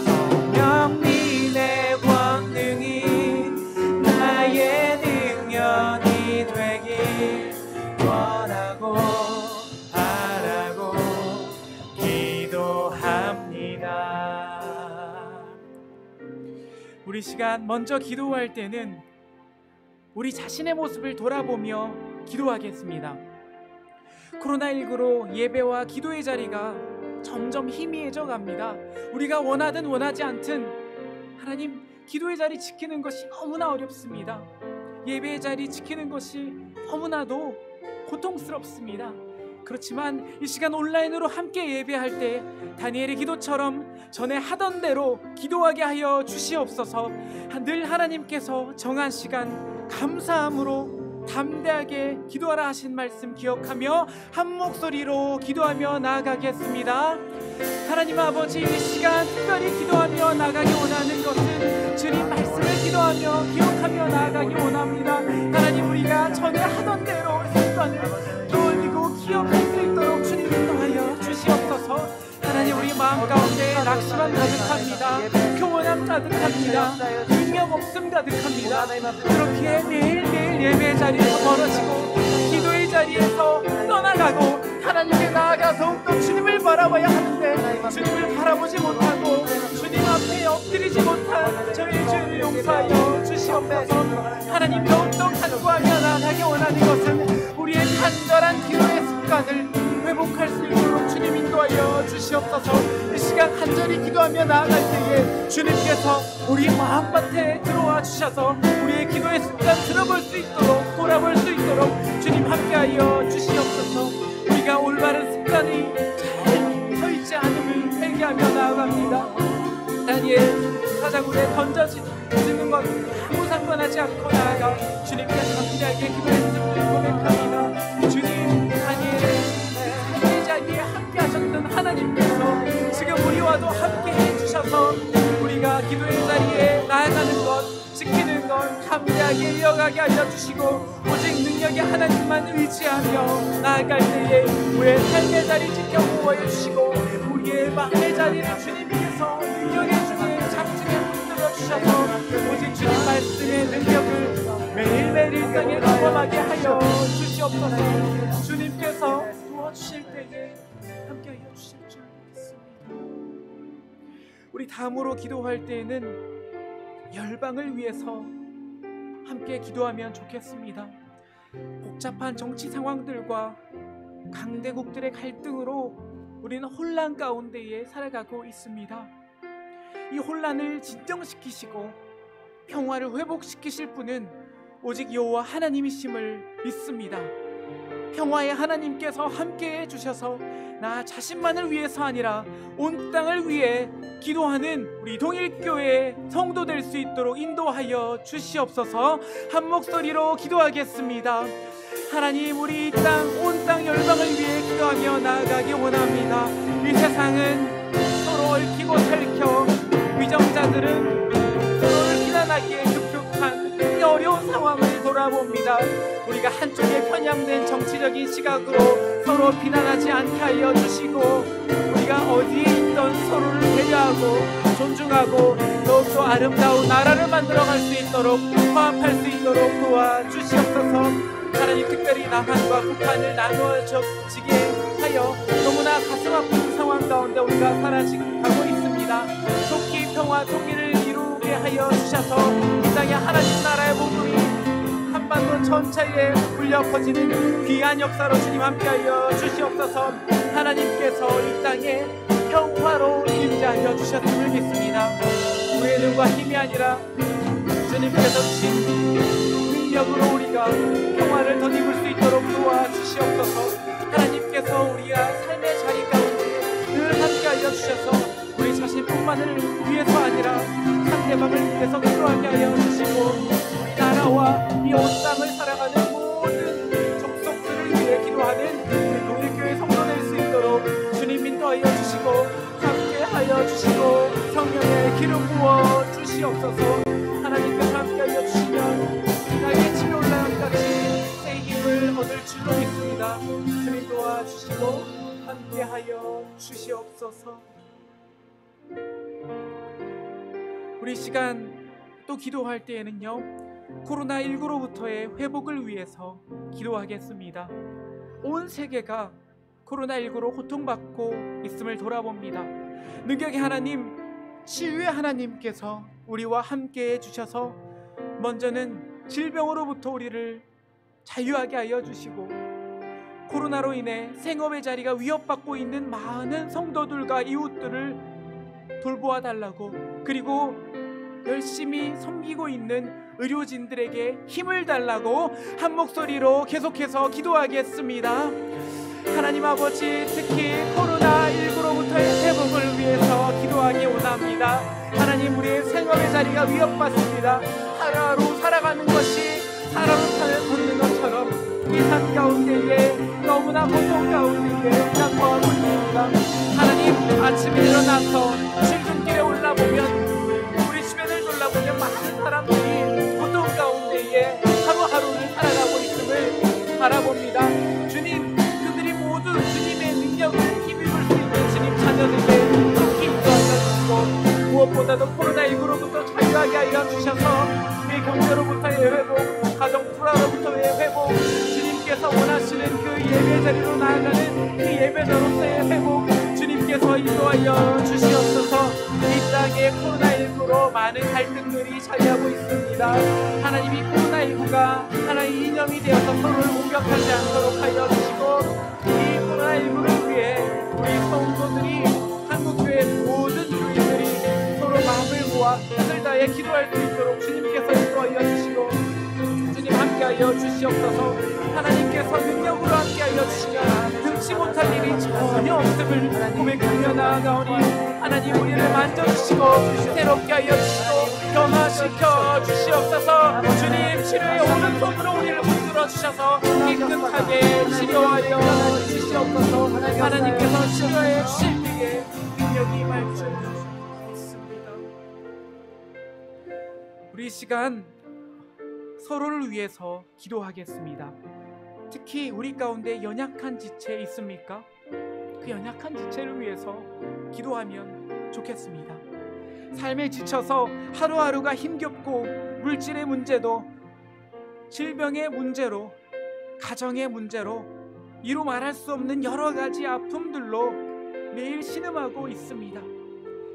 성령님의 권능이 나의 능력이 되길 원하고 바라고 기도합니다. 우리 시간 먼저 기도할 때는 우리 자신의 모습을 돌아보며 기도하겠습니다. 코로나19로 예배와 기도의 자리가 점점 희미해져 갑니다. 우리가 원하든 원하지 않든 하나님, 기도의 자리 지키는 것이 너무나 어렵습니다. 예배의 자리 지키는 것이 너무나도 고통스럽습니다. 그렇지만 이 시간 온라인으로 함께 예배할 때 다니엘의 기도처럼 전에 하던 대로 기도하게 하여 주시옵소서. 늘 하나님께서 정한 시간 감사함으로 담대하게 기도하라 하신 말씀 기억하며 한 목소리로 기도하며 나아가겠습니다. 하나님 아버지, 이 시간 특별히 기도하며 나가기 원하는 것은 주님 말씀을 기도하며 기억하며 나아가기 원합니다. 하나님, 우리가 전에 하던 대로 습관을 떠올리고 기억할 수 있도록 주님 인도하여 주시옵소서. 하나님, 우리 마음 가운데 낙심함 가득합니다. 교만함 가득합니다. 능력 없음 가득합니다. 그렇게 매일매일 예배 자리에서 멀어지고 기도의 자리에서 떠나가고 하나님께 나아가 더욱더 주님을 바라봐야 하는데 주님을 바라보지 못하고 주님 앞에 엎드리지 못한 저희 죄를 용서하여 주시옵소서. 하나님, 더욱더 간구하며 나아가기 원하는 것은 우리의 간절한 기도의 습관을 회복할 수 있도록 주님 인도하여 주시옵소서. 이 시간 간절히 기도하며 나아갈 때에 주님께서 우리 마음밭에 들어와 주셔서 우리의 기도의 습관 들어볼 수 있도록 돌아볼 수 있도록 주님 함께하여 주시옵소서. 우리가 올바른 습관이 잘 서있지 않음을 회개하며 나아갑니다. 다니엘 사자굴에 던져지는 것 아무 상관하지 않고 나아가 주님께 담대하게 기도했음을 고백합니다. 주님, 다니엘의 삶의 자리에 함께 하셨던 하나님께서 지금 우리와도 함께 해주셔서 우리가 기도의 자리에 나아가는 것, 지키는 것 담대하게 이어가게 하여 주시고 오직 능력의 하나님만 의지하며 나아갈 때에 우리의 삶의 자리 지켜 보호해 주시고 우리의 마음의 자리를 주님께서 능력의 주님 잡증에 붙들어 주셔서 오직 주님 말씀의 능력을 매일매일 일상에 경험하게 하여 주시옵소서. 주님께서 도와주실 때에 함께하여 주실 줄 믿습니다. 우리 다음으로 기도할 때에는 열방을 위해서 함께 기도하면 좋겠습니다. 복잡한 정치 상황들과 강대국들의 갈등으로 우리는 혼란 가운데에 살아가고 있습니다. 이 혼란을 진정시키시고 평화를 회복시키실 분은 오직 여호와 하나님이심을 믿습니다. 평화의 하나님께서 함께해 주셔서 나 자신만을 위해서 아니라 온 땅을 위해 기도하는 우리 동일교회 성도 될 수 있도록 인도하여 주시옵소서. 한 목소리로 기도하겠습니다. 하나님, 우리 이 땅, 온 땅 열방을 위해 기도하며 나아가기 원합니다. 이 세상은 서로 얽히고 설켜 위정자들은 서로를 비난하기에 급급한 이 어려운 상황을 돌아봅니다. 우리가 한쪽에 편향된 정치적인 시각으로 서로 비난하지 않게 하여 주시고 우리가 어디에 있던 서로를 배려하고 존중하고 더욱더 아름다운 나라를 만들어갈 수 있도록 화합할 수 있도록 도와주시옵소서. 하나님, 특별히 남한과 북한을 나누어지게 하여 너무나 가슴 아픈 상황 가운데 우리가 살아가고 있습니다. 속히 평화 통일을 이루게 하여 주셔서 이 땅에 하나님 나라의 복음이 한반도 전체에 울려 퍼지는 귀한 역사로 주님 함께하여 주시옵소서. 하나님께서 이 땅에 평화로 임재하여 주셨음을 믿습니다. 우리의 능과 힘이 아니라 주님께서 주신 능력으로 우리가 평화를 덧입을 수 있도록 도와주시옵소서. 하나님께서 우리가 삶의 자리 가운데 늘 함께하여 주셔서 우리 자신뿐만을 위해서 아니라 상대방을 위해서 기도하게 하여 주시고 우리 나라와 이 온 땅을 살아가는 모든 족속들을 위해 기도하는 우리 동일교회 성도 될 수 있도록 주님 인도하여 주시고 함께하여 주시고 성령의 기름 부어 주시옵소서. 하나님께서 함께하여 주시면 나의 치료 올라간 같이 새 힘을 얻을 줄로 믿습니다. 주님 도와주시고 함께하여 주시옵소서. 우리 시간 또 기도할 때에는요, 코로나19로부터의 회복을 위해서 기도하겠습니다. 온 세계가 코로나19로 고통받고 있음을 돌아봅니다. 능력의 하나님, 치유의 하나님께서 우리와 함께 해주셔서 먼저는 질병으로부터 우리를 자유하게 하여 주시고 코로나로 인해 생업의 자리가 위협받고 있는 많은 성도들과 이웃들을 돌보아 달라고, 그리고 열심히 섬기고 있는 의료진들에게 힘을 달라고 한 목소리로 계속해서 기도하겠습니다. 하나님 아버지, 특히 코로나19로부터의 회복을 위해서 기도하기 원합니다. 하나님, 우리의 생업의 자리가 위협받습니다. 하루하루 살아가는 것이 사람을 걷는 것처럼 이 삶 가운데에 너무나 고통 가운데에 낙과하고 있습니다. 하나님, 아침에 일어나서 출근길에 올라보면, 우리 주변을 돌아보면 많은 사람들이 고통 가운데에 하루하루를 살아가고 있음을 바라봅니다. 주님, 그들이 모두 주님의 능력을 힘입을 수 있는 주님 자녀들에게 속히 인도하여 주시고, 무엇보다도 코로나19로부터 자유하게 하여 주셔서 우리 경제로부터의 회복, 가정 불화로부터의 회복, 주님께서 원하시는 그 예배 자리로 나아가는 그 예배자로서의 회복, 주님께서 인도하여 주시옵소서. 이 땅에 코로나19로 많은 갈등들이 자리하고 있습니다. 하나님이 코로나19가 하나의 이념이 되어서 서로를 공격하지 않도록 하여 주시고, 이 코로나19를 위해 우리 성도들이, 한국교회 모든 교인들이 서로 마음을 모아 뜻을 다해 기도할 수 있도록 주님께서 인도하여 주시고, 주님 함께하여 주시옵소서. 하나님께서 능력으로 함께하여 주시면 등치 못할 일이 전혀 없음을 고백하며 나아가오니, 하나님 우리를 만져주시고 새롭게 하여 주시고 변화시켜 주시옵소서. 주님, 치료의 오른손으로 우리를 붙들어 주셔서 깨끗하게 치료하여 주시옵소서. 하나님께서 치료해 주실 때에 능력이 임할 줄 믿습니다. 우리 시간 서로를 위해서 기도하겠습니다. 특히 우리 가운데 연약한 지체 있습니까? 그 연약한 지체를 위해서 기도하면 좋겠습니다. 삶에 지쳐서 하루하루가 힘겹고, 물질의 문제도 질병의 문제로, 가정의 문제로, 이루 말할 수 없는 여러 가지 아픔들로 매일 신음하고 있습니다.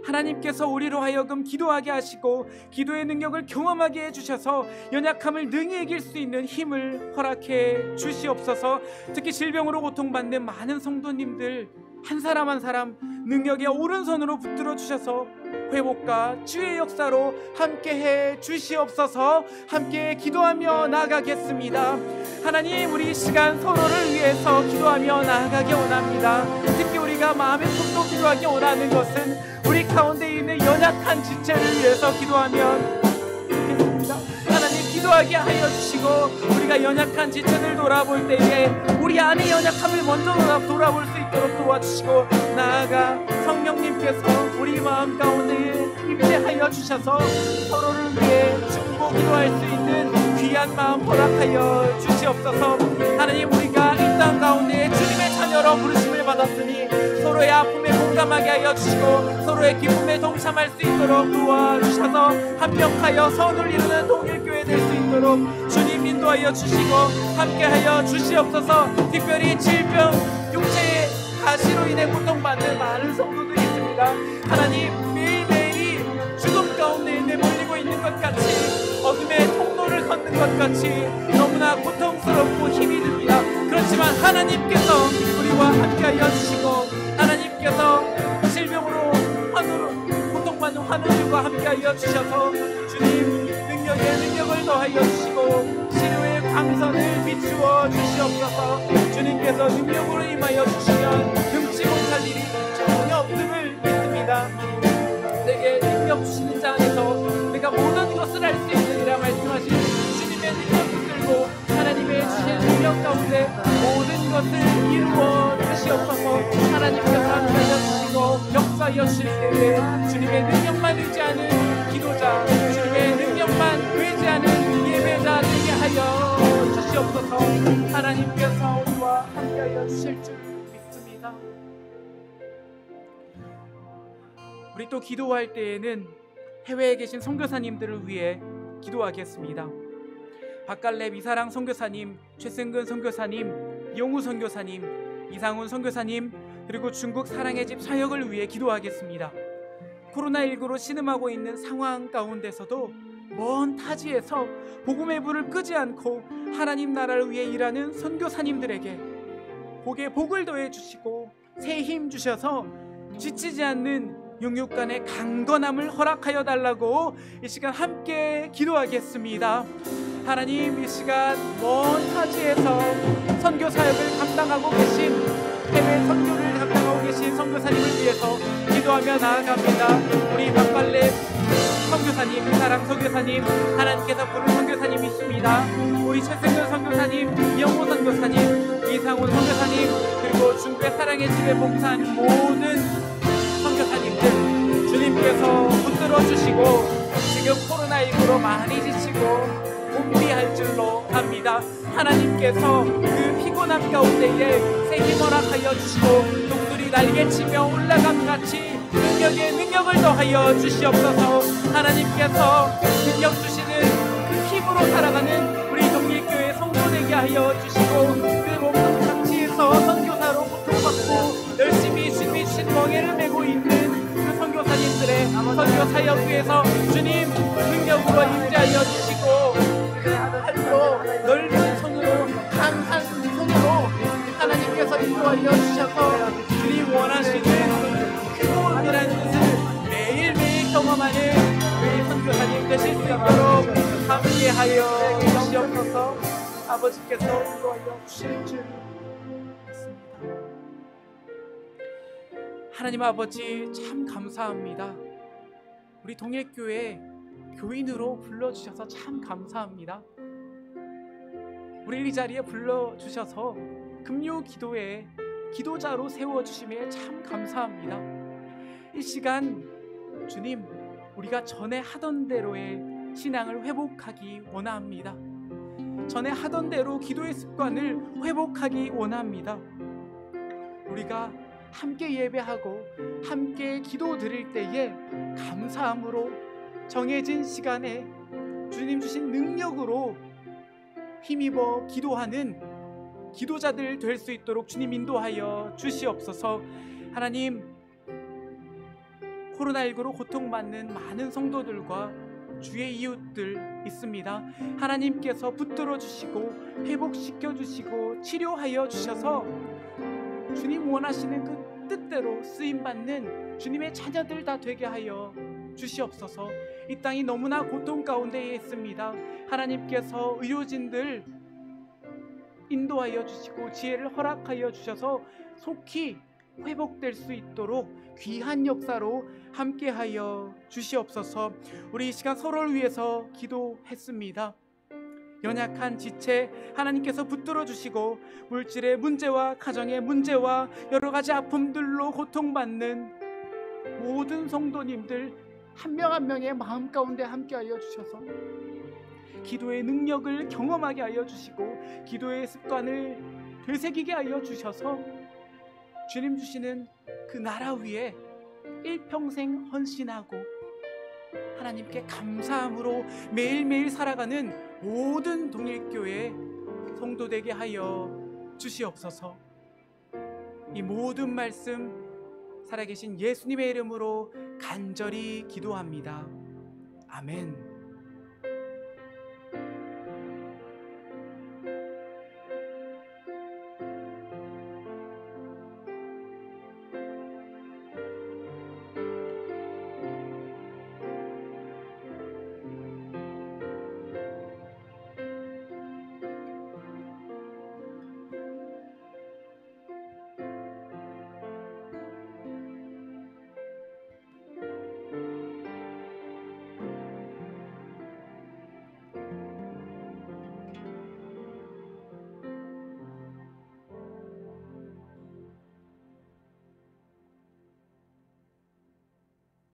하나님께서 우리로 하여금 기도하게 하시고 기도의 능력을 경험하게 해주셔서 연약함을 능히 이길 수 있는 힘을 허락해 주시옵소서. 특히 질병으로 고통받는 많은 성도님들 한 사람 한 사람 능력의 오른손으로 붙들어 주셔서 회복과 주의 역사로 함께해 주시옵소서. 함께 기도하며 나아가겠습니다. 하나님, 우리 이 시간 서로를 위해서 기도하며 나아가기 원합니다. 특히 우리가 마음의 속도 기도하기 원하는 것은 우리 가운데 있는 연약한 지체를 위해서 기도하면 좋겠습니다. 하나님, 기도하게 하여 주시고, 우리가 연약한 지체들 돌아볼 때에 우리 안의 연약함을 먼저 돌아볼 수 있도록 도와주시고, 나아가 성령님께서 우리 마음 가운데 임재하여 주셔서 서로를 위해 중보 기도할 수 있는 귀한 마음 허락하여 주시옵소서. 하나님, 우리가 이 땅 가운데 주님의 자녀로 부르심을 받았으니 서로의 아픔에 공감하게 하여 주시고 서로의 기쁨에 동참할 수 있도록 도와주셔서 합력하여 선을 이루는 통일교회 될 수 있도록 주님 인도하여 주시고 함께하여 주시옵소서. 특별히 질병, 육체의 가시로 인해 고통받는 많은 성도들이 있습니다. 하나님, 매일매일이 죽음 가운데 내몰리고 있는 것 같이, 어둠의 통로를 걷는 것 같이 너무나 고통스럽고 힘이 듭니다. 그렇지만 하나님께서 우리와 함께하여 주시고, 하나님께서 질병으로 고통받는 환우들과 함께하여 주셔서 주님 능력에 능력을 더하여 주시고 치료의 광선을 비추어 주시옵소서. 주님께서 능력으로 임하여 주시면 금치 못할 일이 전혀 없음을 믿습니다. 내게 능력 주시는 자 안에서 내가 모든 것을 할 수 있느니라 말씀하신 주님의 능력 붙들고 하나님의 주신 능력 가운데 모든 것을 이루어 주시옵소서. 하나님께서 함께하여 주시고 역사하여 주실 때에 주님의 능력만 의지하는 기도자, 주님의 능력만 의지하는 예배자 되게 하여 주시옵소서. 하나님께서 우리와 함께하여 주실 줄 믿습니다. 우리 또 기도할 때에는 해외에 계신 선교사님들을 위해 기도하겠습니다. 박갈래 미사랑 선교사님, 최승근 선교사님, 이용우 선교사님, 이상훈 선교사님, 그리고 중국 사랑의 집 사역을 위해 기도하겠습니다. 코로나19로 신음하고 있는 상황 가운데서도 먼 타지에서 복음의 불을 끄지 않고 하나님 나라를 위해 일하는 선교사님들에게 복에 복을 더해 주시고 새 힘 주셔서 지치지 않는 육육간의 강건함을 허락하여 달라고 이 시간 함께 기도하겠습니다. 하나님, 이 시간 먼 타지에서 선교 사역을 감당하고 계신 선교를 담당하고 계신 선교사님을 위해서 기도하며 나아갑니다. 우리 박발렘 선교사님, 사랑 선교사님, 하나님께서 부른 선교사님이십니다. 우리 최승근 선교사님, 이영호 선교사님, 이상훈 선교사님, 그리고 중국의 사랑의 집에 봉사하는 모든 선교사님들, 주님께서 붙들어 주시고 지금 코로나19로 많이 지치고 몸비할 줄로 압니다. 하나님께서 그 피곤함 가운데에 새 힘 허락하여 주시고 독수리 날개치며 올라감같이 능력에 능력을 더하여 주시옵소서. 하나님께서 능력 주시는 그 힘으로 살아가는 우리 동일교회 성도 되게 하여 주시고 그 몸통 착취에서 선교사로 고통받고 열심히 주님이 주신 멍에를 메고 있는 그 선교사님들의 선교 사역 위에서 주님 능력으로 임재하여 주시고 팔로 넓은 손으로 강한 손으로 하나님께서 인도하여 주셔서 주님 원하시는 그분이라는 뜻을 매일매일 경험하는 우리 선교사님 되실 수 있도록 함께하여 주시옵소서. 아버지께서 인도하여 주실 줄 믿습니다. 하나님 아버지 참 감사합니다. 우리 동일교회 교인으로 불러주셔서 참 감사합니다. 우리 이 자리에 불러주셔서 금요 기도에 기도자로 세워주심에 참 감사합니다. 이 시간 주님, 우리가 전에 하던 대로의 신앙을 회복하기 원합니다. 전에 하던 대로 기도의 습관을 회복하기 원합니다. 우리가 함께 예배하고 함께 기도 드릴 때에 감사함으로 정해진 시간에 주님 주신 능력으로 힘입어 기도하는 기도자들 될 수 있도록 주님 인도하여 주시옵소서. 하나님, 코로나19로 고통받는 많은 성도들과 주의 이웃들 있습니다. 하나님께서 붙들어 주시고 회복시켜 주시고 치료하여 주셔서 주님 원하시는 그 뜻대로 쓰임받는 주님의 자녀들 다 되게 하여 주시옵소서. 이 땅이 너무나 고통 가운데에 있습니다. 하나님께서 의료진들 인도하여 주시고 지혜를 허락하여 주셔서 속히 회복될 수 있도록 귀한 역사로 함께하여 주시옵소서. 우리 이 시간 서로를 위해서 기도했습니다. 연약한 지체 하나님께서 붙들어 주시고 물질의 문제와 가정의 문제와 여러 가지 아픔들로 고통받는 모든 성도님들 한 명 한 명의 마음 가운데 함께하여 주셔서 기도의 능력을 경험하게 하여 주시고 기도의 습관을 되새기게 하여 주셔서 주님 주시는 그 나라 위에 일평생 헌신하고 하나님께 감사함으로 매일매일 살아가는 모든 동일교회 성도 되게 하여 주시옵소서. 이 모든 말씀 살아계신 예수님의 이름으로 간절히 기도합니다. 아멘.